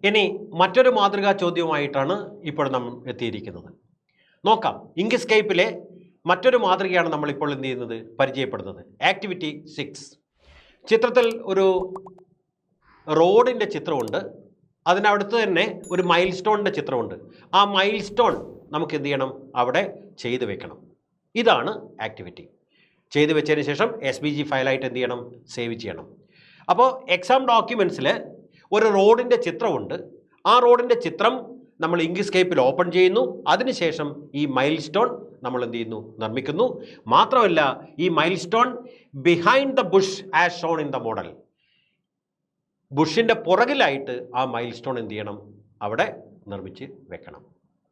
ഇനി മറ്റൊരു മാതൃകാ ചോദ്യവുമായിട്ടാണ് ഇപ്പോൾ നമ്മൾ എത്തിയിരിക്കുന്നത്. നോക്കാം, ഇങ്ക്സ്കേപ്പിലെ മറ്റൊരു മാതൃകയാണ് നമ്മളിപ്പോൾ എന്ത് ചെയ്യുന്നത്, പരിചയപ്പെടുന്നത്. ആക്ടിവിറ്റി 6. ചിത്രത്തിൽ ഒരു റോഡിൻ്റെ ചിത്രമുണ്ട്, അതിനടുത്ത് തന്നെ ഒരു മൈൽ സ്റ്റോണിൻ്റെ ചിത്രമുണ്ട്. ആ മൈൽ സ്റ്റോൺ നമുക്ക് എന്ത് ചെയ്യണം, അവിടെ ചെയ്തു വെക്കണം. ഇതാണ് ആക്ടിവിറ്റി. ചെയ്തു വെച്ചതിന് ശേഷം SVG ഫയലായിട്ട് എന്ത് ചെയ്യണം, സേവ് ചെയ്യണം. അപ്പോൾ എക്സാം ഡോക്യുമെൻറ്റ്സിൽ ഒരു റോഡിൻ്റെ ചിത്രമുണ്ട്. ആ റോഡിൻ്റെ ചിത്രം നമ്മൾ ഇങ്ക്സ്കേപ്പിൽ ഓപ്പൺ ചെയ്യുന്നു. അതിനുശേഷം ഈ മൈൽ സ്റ്റോൺ നമ്മൾ എന്ത് ചെയ്യുന്നു, നിർമ്മിക്കുന്നു. മാത്രമല്ല, ഈ milestone behind the bush as shown in the model, ബുഷിൻ്റെ പുറകിലായിട്ട് ആ മൈൽ സ്റ്റോൺ എന്ത് ചെയ്യണം, അവിടെ നിർമ്മിച്ച് വെക്കണം.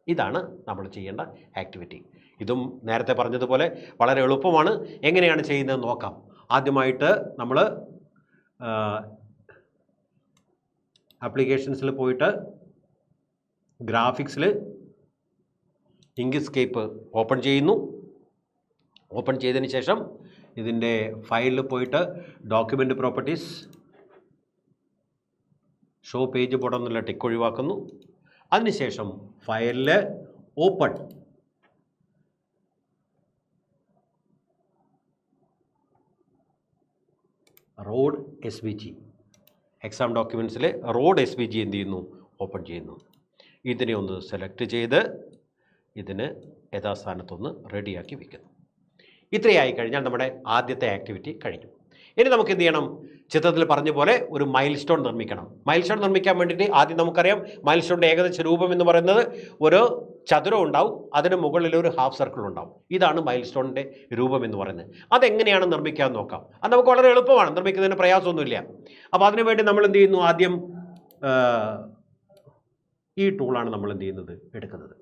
ഇതാണ് നമ്മൾ ചെയ്യേണ്ട ആക്ടിവിറ്റി. ഇതും നേരത്തെ പറഞ്ഞതുപോലെ വളരെ എളുപ്പമാണ്. എങ്ങനെയാണ് ചെയ്യുന്നത് നോക്കാം. ആദ്യമായിട്ട് നമ്മൾ ആപ്ലിക്കേഷൻസിൽ പോയിട്ട് ഗ്രാഫിക്സിൽ ഇങ്ക്സ്കേപ്പ് ഓപ്പൺ ചെയ്യുന്നു. ഓപ്പൺ ചെയ്തതിന് ശേഷം ഇതിൻ്റെ ഫയലിൽ പോയിട്ട് document properties, show page border എന്നുള്ള ടിക്ക് ഒഴിവാക്കുന്നു. അതിനുശേഷം ഫയലിൽ ഓപ്പൺ, റോഡ് SVG, എക്സാം ഡോക്യുമെൻറ്റ്സിൽ റോഡ് SVG എന്ത് ചെയ്യുന്നു, ഓപ്പൺ ചെയ്യുന്നു. ഇതിനെ ഒന്ന് സെലക്ട് ചെയ്ത് ഇതിന് യഥാസ്ഥാനത്തൊന്ന് റെഡിയാക്കി വയ്ക്കുന്നു. ഇത്രയായി കഴിഞ്ഞാൽ നമ്മുടെ ആദ്യത്തെ ആക്ടിവിറ്റി കഴിഞ്ഞു. ഇനി നമുക്ക് എന്ത് ചെയ്യണം, ചിത്രത്തിൽ പറഞ്ഞ പോലെ ഒരു മൈൽ സ്റ്റോൺ നിർമ്മിക്കണം. മൈൽ സ്റ്റോൺ നിർമ്മിക്കാൻ വേണ്ടിയിട്ട് ആദ്യം നമുക്കറിയാം, മൈൽ സ്റ്റോണിൻ്റെ ഏകദേശ രൂപം എന്ന് പറയുന്നത് ഒരു ചതുരം ഉണ്ടാവും, അതിന് മുകളിൽ ഒരു ഹാഫ് സർക്കിൾ ഉണ്ടാവും. ഇതാണ് മൈൽ സ്റ്റോണിൻ്റെ രൂപം എന്ന് പറയുന്നത്. അതെങ്ങനെയാണ് നിർമ്മിക്കാൻ നോക്കാം. അത് നമുക്ക് വളരെ എളുപ്പമാണ്, നിർമ്മിക്കുന്നതിന് പ്രയാസമൊന്നുമില്ല. അപ്പോൾ അതിനുവേണ്ടി നമ്മൾ എന്ത് ചെയ്യുന്നു, ആദ്യം ഈ ടൂളാണ് നമ്മൾ എന്ത് ചെയ്യുന്നത്, എടുക്കുന്നത്.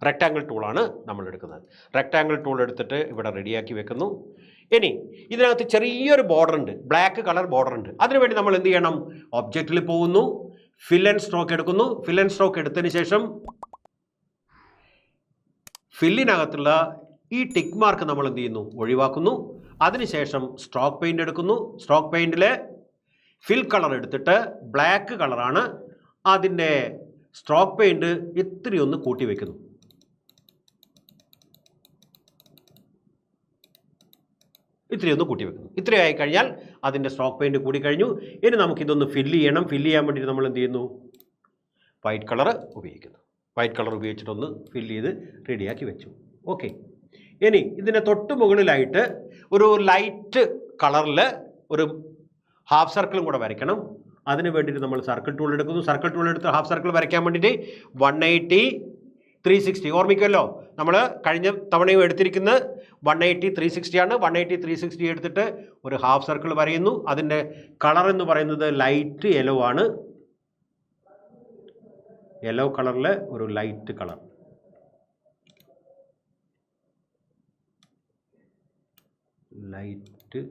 റെക്റ്റാങ്കിൾ ടൂളാണ് നമ്മൾ എടുക്കുന്നത്. റെക്റ്റാങ്കിൾ ടൂൾ എടുത്തിട്ട് ഇവിടെ റെഡിയാക്കി വെക്കുന്നു. ഇനി ഇതിനകത്ത് ചെറിയൊരു ബോർഡർ ഉണ്ട്, ബ്ലാക്ക് കളർ ബോർഡർ ഉണ്ട്. അതിനുവേണ്ടി നമ്മൾ എന്ത് ചെയ്യണം, ഒബ്ജക്റ്റിൽ പോകുന്നു, ഫിൽ ആൻഡ് സ്ട്രോക്ക് എടുക്കുന്നു. ഫിൽ ആൻഡ് സ്ട്രോക്ക് എടുത്തതിന് ശേഷം ഫില്ലിനകത്തുള്ള ഈ ടിക്ക് മാർക്ക് നമ്മൾ എന്ത് ചെയ്യുന്നു, ഒഴിവാക്കുന്നു. അതിനുശേഷം സ്ട്രോക്ക് പെയിൻ്റ് എടുക്കുന്നു. സ്ട്രോക്ക് പെയിൻറ്റിൽ ഫിൽ കളർ എടുത്തിട്ട് ബ്ലാക്ക് കളറാണ്, അതിൻ്റെ സ്ട്രോക്ക് പെയിൻറ്റ് ഇത്രയൊന്ന് കൂട്ടി വയ്ക്കുന്നു. ഇത്രയൊന്ന് കൂട്ടി വെക്കുന്നു. ഇത്രയായി കഴിഞ്ഞാൽ അതിൻ്റെ സ്ട്രോക്ക് പെയിൻറ്റ് കൂടി കഴിഞ്ഞു. ഇനി നമുക്കിതൊന്ന് ഫില്ല് ചെയ്യണം. ഫില്ല് ചെയ്യാൻ വേണ്ടിയിട്ട് നമ്മൾ എന്ത് ചെയ്യുന്നു, വൈറ്റ് കളർ ഉപയോഗിക്കുന്നു. വൈറ്റ് കളർ ഉപയോഗിച്ചിട്ടൊന്ന് ഫില്ല് ചെയ്ത് റെഡിയാക്കി വെച്ചു. ഓക്കെ. ഇനി ഇതിൻ്റെ തൊട്ട് മുകളിലായിട്ട് ഒരു ലൈറ്റ് കളറിൽ ഒരു ഹാഫ് സർക്കിളും കൂടെ വരയ്ക്കണം. അതിന് വേണ്ടിയിട്ട് നമ്മൾ സർക്കിൾ ടൂൾ എടുക്കുന്നു. സർക്കിൾ ടൂൾ എടുത്ത് ഹാഫ് സർക്കിൾ വരയ്ക്കാൻ വേണ്ടിയിട്ട് 180, 360 ഓർമ്മിക്കുമല്ലോ. നമ്മൾ കഴിഞ്ഞ തവണയും എടുത്തിരിക്കുന്ന 180, 360 ആണ്. 180, 360 എടുത്തിട്ട് ഒരു ഹാഫ് സർക്കിൾ വരയുന്നു. അതിൻ്റെ കളർ എന്ന് പറയുന്നത് ലൈറ്റ് യെല്ലോ ആണ്. യെല്ലോ കളറിൽ ഒരു light colour, light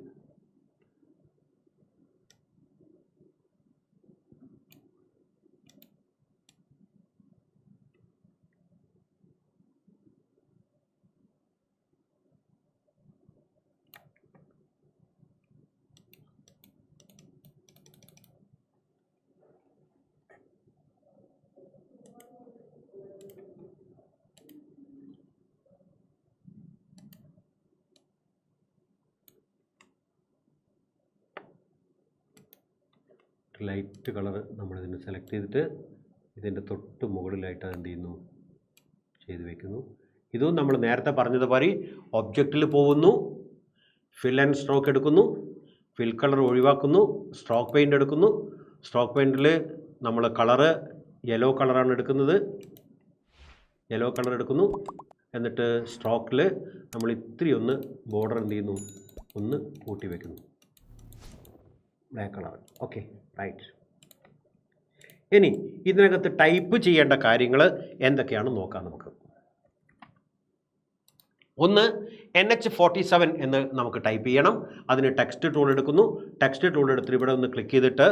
light colour നമ്മളിതിന് സെലക്ട് ചെയ്തിട്ട് ഇതിൻ്റെ തൊട്ട് മുകളിലായിട്ട് എന്ത് ചെയ്യുന്നു, ചെയ്ത് വയ്ക്കുന്നു. ഇതും നമ്മൾ നേരത്തെ പറഞ്ഞതുപോലെ ഒബ്ജക്റ്റിൽ പോകുന്നു, ഫിൽ ആൻഡ് സ്ട്രോക്ക് എടുക്കുന്നു, ഫിൽ കളർ ഒഴിവാക്കുന്നു, സ്ട്രോക്ക് പെയിൻ്റ് എടുക്കുന്നു. സ്ട്രോക്ക് പെയിൻറ്റിൽ നമ്മൾ കളറ് യെല്ലോ കളറാണ് എടുക്കുന്നത്. യെല്ലോ കളർ എടുക്കുന്നു. എന്നിട്ട് സ്ട്രോക്കിൽ നമ്മൾ ഇത്തിരി ഒന്ന് ബോർഡർ എന്ത് ചെയ്യുന്നു, ഒന്ന് കൂട്ടി വയ്ക്കുന്നു, ബ്ലാക്ക് കളർ. Okay, right. ഇനി ഇതിനകത്ത് ടൈപ്പ് ചെയ്യേണ്ട കാര്യങ്ങൾ എന്തൊക്കെയാണെന്ന് നോക്കാം നമുക്ക്. ഒന്ന് NH47 എന്ന് നമുക്ക് ടൈപ്പ് ചെയ്യണം. അതിന് ടെക്സ്റ്റ് ടൂൾ എടുക്കുന്നു. ടെക്സ്റ്റ് ടൂൾ എടുത്തിട്ട് ഇവിടെ ഒന്ന് ക്ലിക്ക് ചെയ്തിട്ട്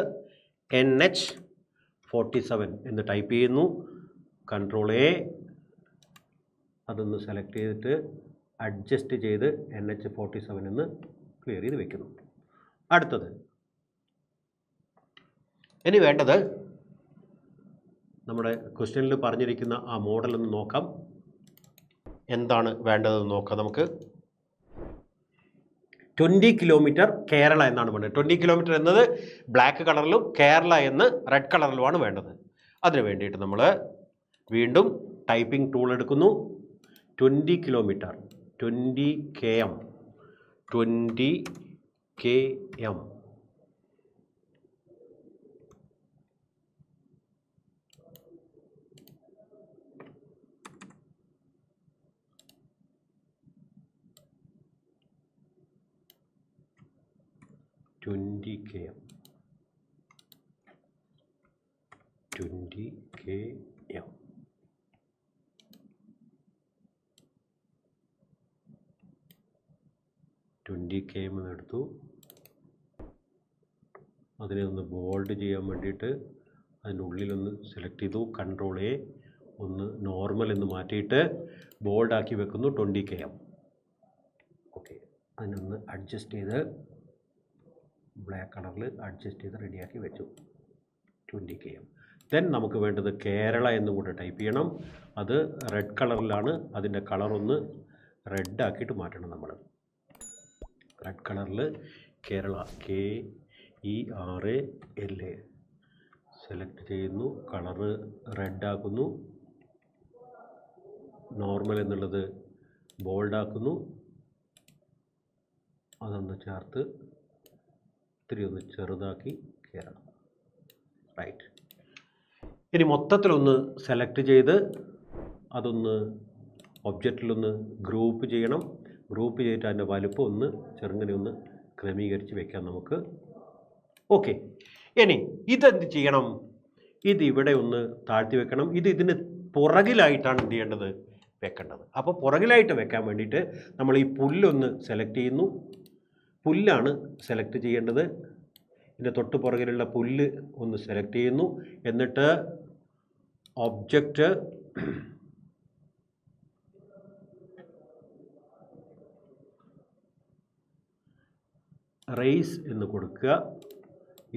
NH47 എന്ന് ടൈപ്പ് ചെയ്യുന്നു. Ctrl+A, അതൊന്ന് സെലക്ട് ചെയ്തിട്ട് അഡ്ജസ്റ്റ് ചെയ്ത് NH47 എന്ന് ക്ലിയർ ചെയ്ത് വെക്കുന്നു. അടുത്തത് ഇനി വേണ്ടത് നമ്മുടെ ക്വസ്റ്റ്യനിൽ പറഞ്ഞിരിക്കുന്ന ആ മോഡലൊന്ന് നോക്കാം. എന്താണ് വേണ്ടതെന്ന് നോക്കാം നമുക്ക്. 20 കിലോമീറ്റർ കേരള എന്നാണ് വേണ്ടത്. 20 കിലോമീറ്റർ എന്നത് ബ്ലാക്ക് കളറിലും കേരള എന്ന് റെഡ് കളറിലുമാണ് വേണ്ടത്. അതിന് വേണ്ടിയിട്ട് നമ്മൾ വീണ്ടും ടൈപ്പിംഗ് ടൂൾ എടുക്കുന്നു. 20 kilometre 20 km 20 km $20 km 20 km. എടുത്തു. അതിനെ ഒന്ന് ബോൾഡ് ചെയ്യാൻ വേണ്ടിയിട്ട് അതിനുള്ളിലൊന്ന് സെലക്ട് ചെയ്തു. കൺട്രോൾ എ, ഒന്ന് നോർമൽ എന്ന് മാറ്റിയിട്ട് ബോൾഡാക്കി വെക്കുന്നു. 20 km. ഓക്കെ, അതിനൊന്ന് അഡ്ജസ്റ്റ് ചെയ്ത് ബ്ലാക്ക് കളറിൽ അഡ്ജസ്റ്റ് ചെയ്ത് റെഡിയാക്കി വെച്ചു. 20 km. ദെൻ നമുക്ക് വേണ്ടത് കേരള എന്നും കൂടെ ടൈപ്പ് ചെയ്യണം. അത് റെഡ് കളറിലാണ്. അതിൻ്റെ കളറൊന്ന് റെഡ് ആക്കിയിട്ട് മാറ്റണം. നമ്മൾ റെഡ് കളറിൽ കേരള KERALA സെലക്ട് ചെയ്യുന്നു. കളറ് റെഡ് ആക്കുന്നു. നോർമൽ എന്നുള്ളത് ബോൾഡാക്കുന്നു. അതൊന്ന് ചേർത്ത് ഇത്തിരി ഒന്ന് ചെറുതാക്കി കേരള. റൈറ്റ്. ഇനി മൊത്തത്തിലൊന്ന് സെലക്ട് ചെയ്ത് അതൊന്ന് ഒബ്ജക്റ്റിലൊന്ന് ഗ്രൂപ്പ് ചെയ്യണം. ഗ്രൂപ്പ് ചെയ്തിട്ട് അതിൻ്റെ വലുപ്പം ഒന്ന് ചെറുങ്ങനെ ഒന്ന് ക്രമീകരിച്ച് വെക്കാം നമുക്ക്. ഓക്കെ, ഇനി ഇതെന്ത് ചെയ്യണം? ഇത് ഇവിടെ ഒന്ന് താഴ്ത്തി വെക്കണം. ഇതിന് പുറകിലായിട്ടാണ് എന്ത് ചെയ്യേണ്ടത്? വെക്കേണ്ടത്. അപ്പോൾ പുറകിലായിട്ട് വെക്കാൻ വേണ്ടിയിട്ട് നമ്മൾ ഈ പുല്ലൊന്ന് സെലക്ട് ചെയ്യുന്നു. പുല്ലാണ് സെലക്ട് ചെയ്യേണ്ടത്. ഇതിൻ്റെ തൊട്ട് പുറകിലുള്ള പുല്ല് ഒന്ന് സെലക്ട് ചെയ്യുന്നു. എന്നിട്ട് ഒബ്ജക്റ്റ് റേസ് എന്ന് കൊടുക്കുക.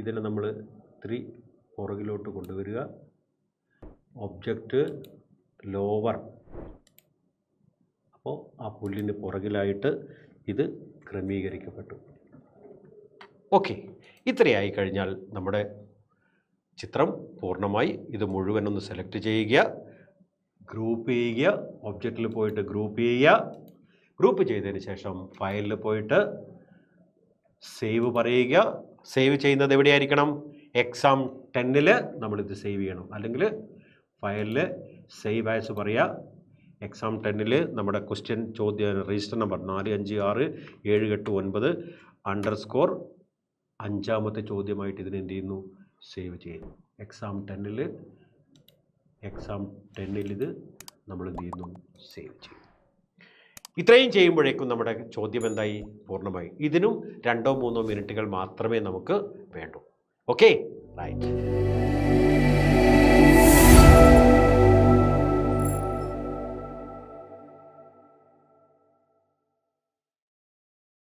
ഇതിനെ നമ്മൾ ഇത്തിരി പുറകിലോട്ട് കൊണ്ടുവരിക. Object lower. അപ്പോൾ ആ പുല്ലിന് പുറകിലായിട്ട് ഇത് ക്രമീകരിക്കപ്പെട്ടു. ഓക്കെ, ഇത്രയായി കഴിഞ്ഞാൽ നമ്മുടെ ചിത്രം പൂർണ്ണമായി. ഇത് മുഴുവൻ ഒന്ന് സെലക്ട് ചെയ്യുക, ഗ്രൂപ്പ് ചെയ്യുക. ഒബ്ജക്റ്റിൽ പോയിട്ട് ഗ്രൂപ്പ് ചെയ്യുക. ഗ്രൂപ്പ് ചെയ്തതിന് ശേഷം ഫയലിൽ പോയിട്ട് സേവ് പറയുക. സേവ് ചെയ്യുന്നത് എവിടെയായിരിക്കണം? എക്സാം 10 നമ്മളിത് സേവ് ചെയ്യണം. അല്ലെങ്കിൽ ഫയലിൽ സേവ് ആസ് പറയുക. എക്സാം 10 നമ്മുടെ ക്വസ്റ്റ്യൻ ചോദ്യ രജിസ്റ്റർ നമ്പർ 456789 _ അഞ്ചാമത്തെ ചോദ്യമായിട്ട് ഇതിന് എന്ത് ചെയ്യുന്നു? സേവ് ചെയ്യുന്നു. എക്സാം 10 ഇത് നമ്മൾ എന്ത് ചെയ്യുന്നു? സേവ് ചെയ്യും. ഇത്രയും ചെയ്യുമ്പോഴേക്കും നമ്മുടെ ചോദ്യം എന്തായി? പൂർണ്ണമായി. ഇതിനും 2-3 മിനിറ്റുകൾ മാത്രമേ നമുക്ക് വേണ്ടൂ. Okay, right.